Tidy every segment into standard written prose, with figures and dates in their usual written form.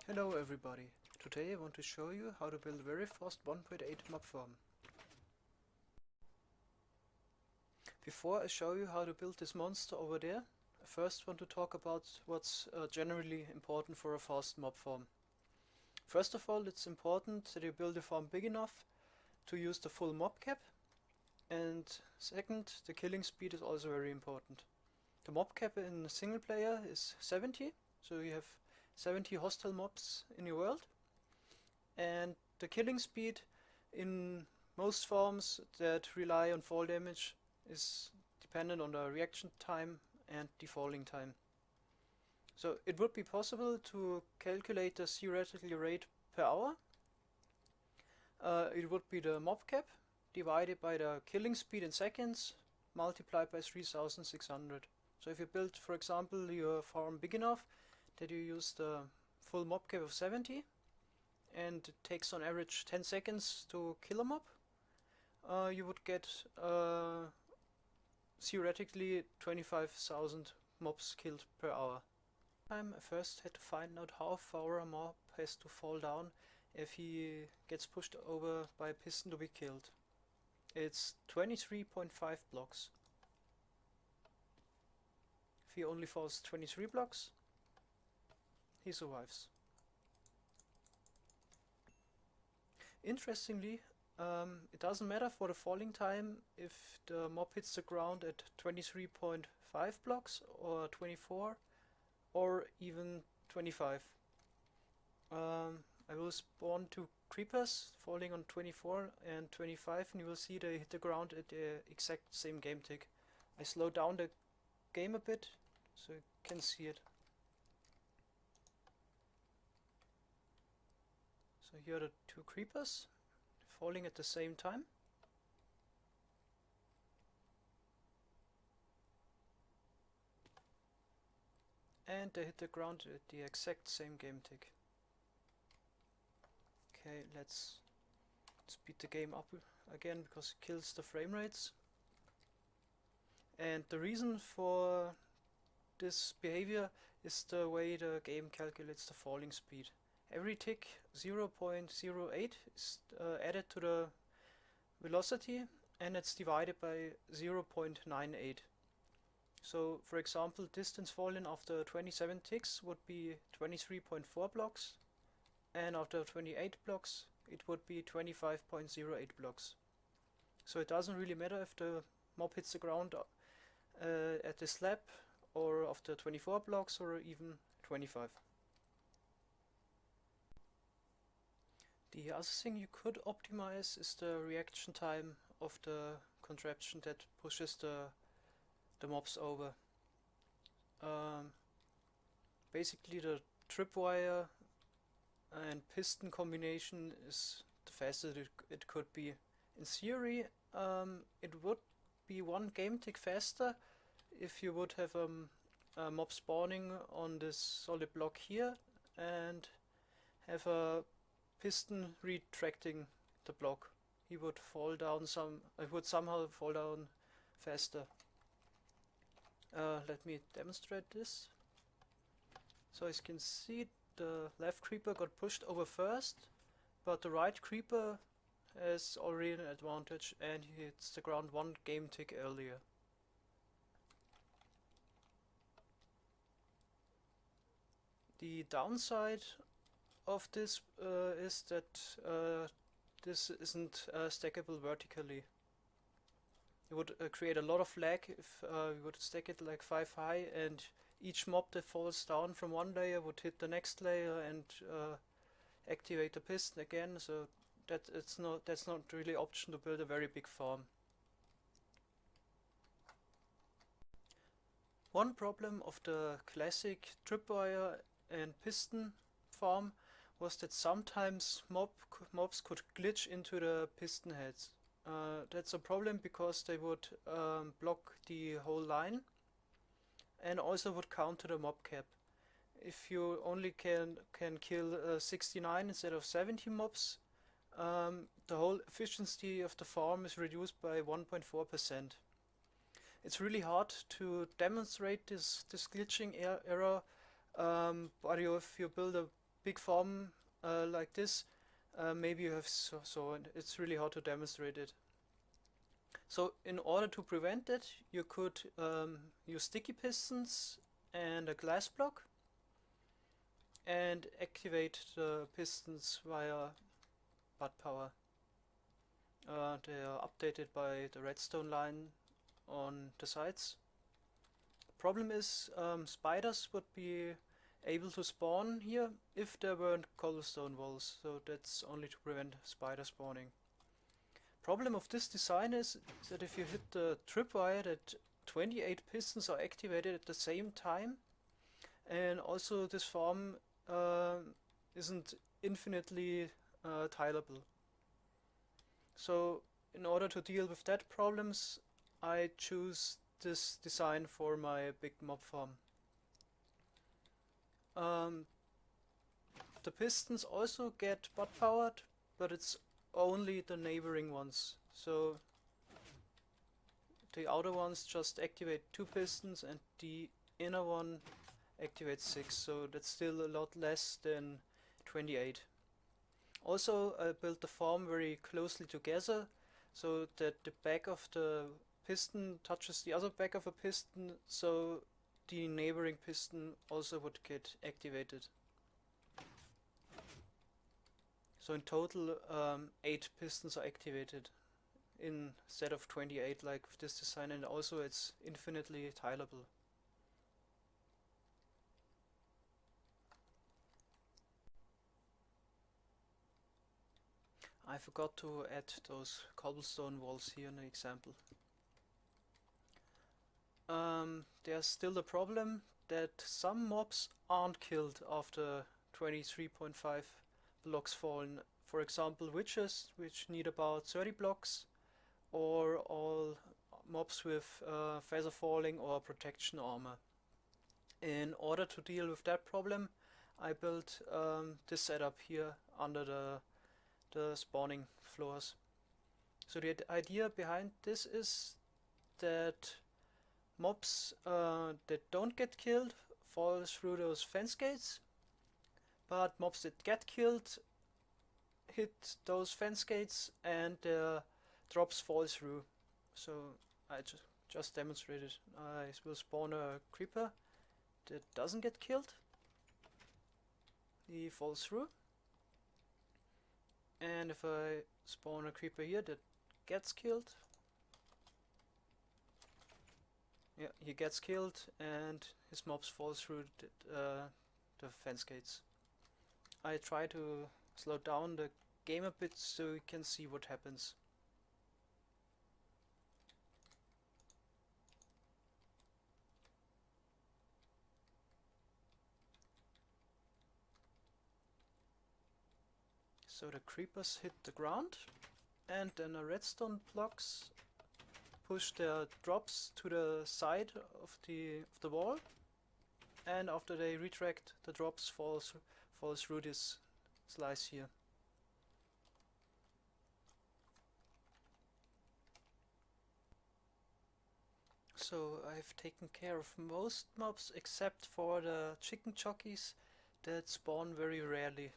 Hello everybody. Today I want to show you how to build a very fast 1.8 mob farm. Before I show you how to build this monster over there, I first want to talk about what's generally important for a fast mob farm. First of all, it's important that you build a farm big enough to use the full mob cap, and second, the killing speed is also very important. The mob cap in single player is 70, so you have 70 hostile mobs in your world, and the killing speed in most farms that rely on fall damage is dependent on the reaction time and the falling time. So it would be possible to calculate the theoretical rate per hour. It would be the mob cap divided by the killing speed in seconds multiplied by 3600. So if you build, for example, your farm big enough that you use the full mob cap of 70 and it takes on average 10 seconds to kill a mob, you would get theoretically 25,000 mobs killed per hour. I first had to find out how far a mob has to fall down if he gets pushed over by a piston to be killed. It's 23.5 blocks. If he only falls 23 blocks, he survives. Interestingly, it doesn't matter for the falling time if the mob hits the ground at 23.5 blocks or 24 or even 25. I will spawn two creepers falling on 24 and 25, and you will see they hit the ground at the exact same game tick. I slow down the game a bit so you can see it. So here are the two creepers falling at the same time. And they hit the ground at the exact same game tick. Okay, let's speed the game up again because it kills the frame rates. And the reason for this behavior is the way the game calculates the falling speed. Every tick 0.08 is added to the velocity, and it's divided by 0.98. So for example, distance fallen after 27 ticks would be 23.4 blocks, and after 28 blocks it would be 25.08 blocks. So it doesn't really matter if the mob hits the ground at the slab or after 24 blocks or even 25. The other thing you could optimize is the reaction time of the contraption that pushes the mobs over. Basically the tripwire and piston combination is the fastest it could be. In theory, it would be one game tick faster if you would have a mob spawning on this solid block here and have a piston retracting the block. He would fall down somehow fall down faster. Let me demonstrate this. So as you can see, the left creeper got pushed over first, but the right creeper has already an advantage and he hits the ground one game tick earlier. The downside of this is that this isn't stackable vertically. It would create a lot of lag if we would stack it like 5 high, and each mob that falls down from one layer would hit the next layer and activate the piston again. So that's not really an option to build a very big farm. One problem of the classic tripwire and piston farm was that sometimes mobs could glitch into the piston heads. That's a problem because they would block the whole line and also would counter the mob cap. If you only can kill 69 instead of 70 mobs, the whole efficiency of the farm is reduced by 1.4%. It's really hard to demonstrate this glitching error, but if you build a big farm like this, maybe you have and it's really hard to demonstrate it. So in order to prevent it, you could use sticky pistons and a glass block and activate the pistons via butt power. They are updated by the redstone line on the sides. Problem is, spiders would be able to spawn here if there weren't cobblestone walls, so that's only to prevent spider spawning. Problem of this design is that if you hit the tripwire, that 28 pistons are activated at the same time, and also this farm isn't infinitely tileable. So in order to deal with that problems, I choose this design for my big mob farm. The pistons also get butt powered, but it's only the neighboring ones. So the outer ones just activate 2 pistons and the inner one activates 6, so that's still a lot less than 28. Also, I built the farm very closely together so that the back of the piston touches the other back of a piston, so the neighboring piston also would get activated. So in total 8 pistons are activated instead of 28 like with this design, and also it's infinitely tileable. I forgot to add those cobblestone walls here in the example. There's still the problem that some mobs aren't killed after 23.5 blocks fallen. For example, witches, which need about 30 blocks, or all mobs with feather falling or protection armor. In order to deal with that problem, I built this setup here under the spawning floors. So the idea behind this is that mobs that don't get killed fall through those fence gates, but mobs that get killed hit those fence gates and their drops fall through. So I just demonstrated. I will spawn a creeper that doesn't get killed. He falls through. And if I spawn a creeper here that gets killed, yeah, he gets killed and his mobs fall through the fence gates. I try to slow down the game a bit so you can see what happens. So the creepers hit the ground and then the redstone blocks push their drops to the side of the wall, and after they retract, the drops fall through this slice here. So I've taken care of most mobs except for the chicken jockeys that spawn very rarely.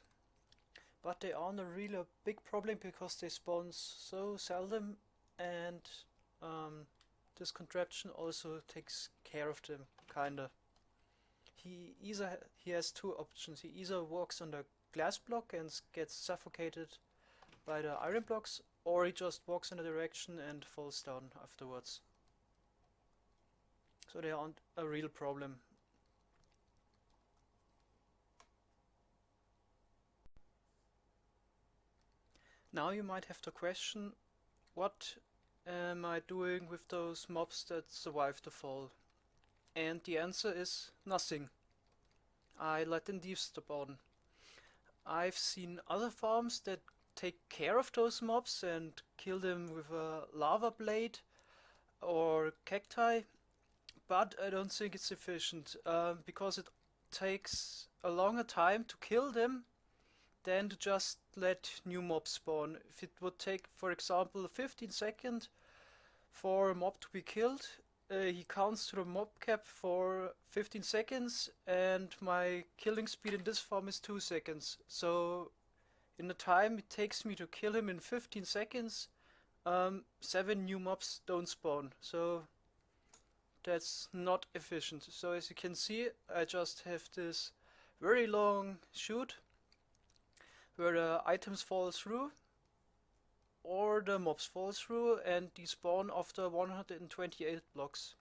But they aren't a really big problem because they spawn so seldom, and this contraption also takes care of them, kinda. He has 2 options. He either walks on the glass block and gets suffocated by the iron blocks, or he just walks in a direction and falls down afterwards. So they aren't a real problem. Now you might have the question, what am I doing with those mobs that survive the fall? And the answer is nothing. I let them despawn. I've seen other farms that take care of those mobs and kill them with a lava blade or cacti, but I don't think it's sufficient because it takes a longer time to kill them than to just let new mobs spawn. If it would take, for example, 15 seconds for a mob to be killed, he counts to the mob cap for 15 seconds, and my killing speed in this farm is 2 seconds. So in the time it takes me to kill him in 15 seconds, 7 new mobs don't spawn. So that's not efficient. So as you can see, I just have this very long shoot where the items fall through or the mobs fall through and despawn after 128 blocks.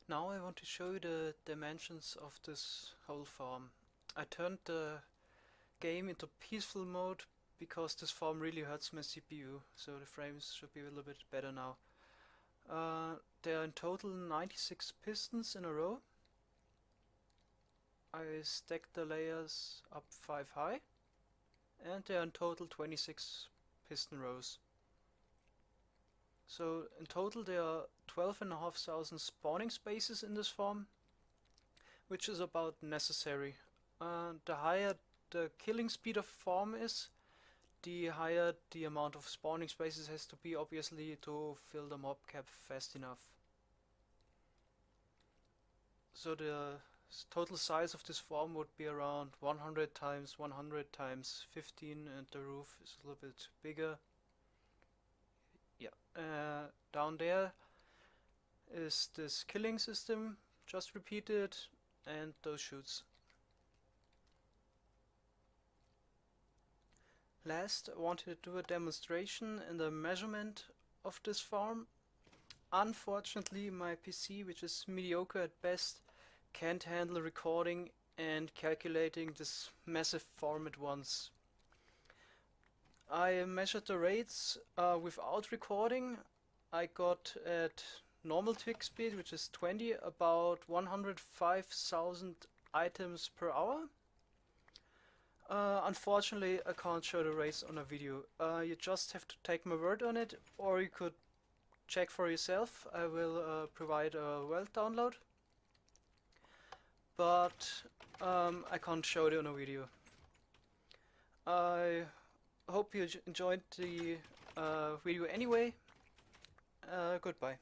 Now I want to show you the dimensions of this whole farm. I turned the game into peaceful mode because this farm really hurts my CPU, so the frames should be a little bit better now. There are in total 96 pistons in a row. I stacked the layers up 5 high, and there are in total 26 piston rows. So in total there are 12,500 spawning spaces in this farm, which is about necessary. The higher the killing speed of farm is, the higher the amount of spawning spaces has to be, obviously, to fill the mob cap fast enough. So the total size of this farm would be around 100 times 100 times 15, and the roof is a little bit bigger. Yeah, down there is this killing system, just repeated, and those chutes. Last, I wanted to do a demonstration in the measurement of this farm. Unfortunately, my PC, which is mediocre at best, can't handle recording and calculating this massive farm at once. I measured the rates without recording. I got at normal tick speed, which is 20, about 105,000 items per hour. Unfortunately, I can't show the rates on a video. You just have to take my word on it, or you could check for yourself. I will provide a weld download, but I can't show it on a video. I hope you enjoyed the video anyway. Goodbye.